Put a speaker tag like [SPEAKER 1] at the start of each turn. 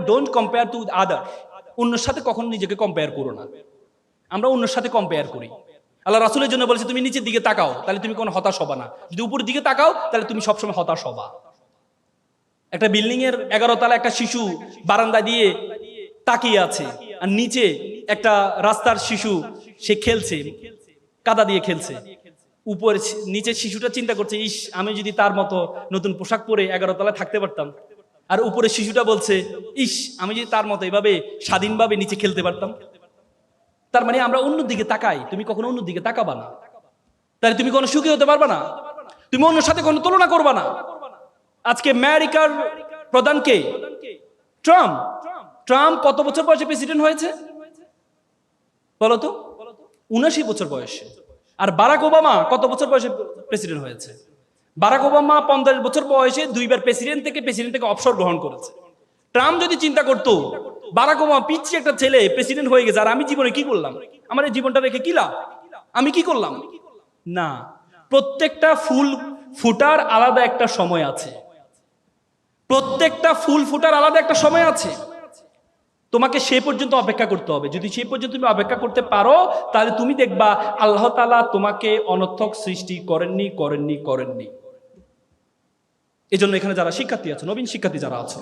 [SPEAKER 1] Don't compare to other. অন্যের সাথে কখনো নিজেকে কম্পেয়ার করো না। আমরা অন্যের সাথে কম্পেয়ার করি। আল্লাহ রাসূলের জন্য বলেছে তুমি নিচের দিকে তাকাও, তাহলে তুমি কোনো হতাশ হবা না। যদি উপরের দিকে তাকাও তাহলে তুমি সবসময় হতাশ হবা। একটা বিল্ডিং এর 11 তলা একটা শিশু বারান্দা দিয়ে তাকিয়ে আছে, আর নিচে একটা রাস্তার শিশু সে খেলছে, কাদা দিয়ে খেলছে। উপরে নিচের শিশুটা চিন্তা করছে, ইস আমি যদি তার মতো নতুন পোশাক পরে 11 তলায় থাকতে পারতাম। আর উপরে শিশুটা বলছে, ইস আমি যদি তার মতো এভাবে স্বাধীনভাবে নিচে খেলতে পারতাম। তার মানে আমরা অন্য দিকে তাকাই, তুমি কখনো অন্য দিকে তাকাবা না, তাহলে তুমি কোনো সুখী হতে পারবা না। তুমি অন্যের সাথে কোনো তুলনা করবা না। আজকে আমেরিকার প্রধানকে ট্রাম্প, ট্রাম্প কত বছর বয়সে প্রেসিডেন্ট হয়েছে বলতো? 79 বছর বয়সে। আর বারাক ওবামা কত বছর বয়সে প্রেসিডেন্ট হয়েছে? বারাক ওবামা 50 বছর বয়সে 2 বার প্রেসিডেন্ট থেকে অবসর গ্রহণ করেছে। ট্রাম্প যদি চিন্তা করতো বারাক ওবামা পিচ্ছি একটা ছেলে প্রেসিডেন্ট হয়ে গেছে, আর আমি জীবনে কি করলাম, আমার এই জীবনটা রেখে কি লাভ, আমি কি করলাম? না, প্রত্যেকটা ফুল ফুটার আলাদা একটা সময় আছে, প্রত্যেকটা ফুল ফুটার আলাদা একটা সময় আছে। তোমাকে সে পর্যন্ত অপেক্ষা করতে হবে। যদি সে পর্যন্ত তুমি অপেক্ষা করতে পারো তাহলে তুমি দেখবা আল্লাহ তাআলা তোমাকে অনর্থক সৃষ্টি করেননি। এজন্য এখানে যারা শিক্ষার্থী আছে, নবীন শিক্ষার্থী যারা আছে,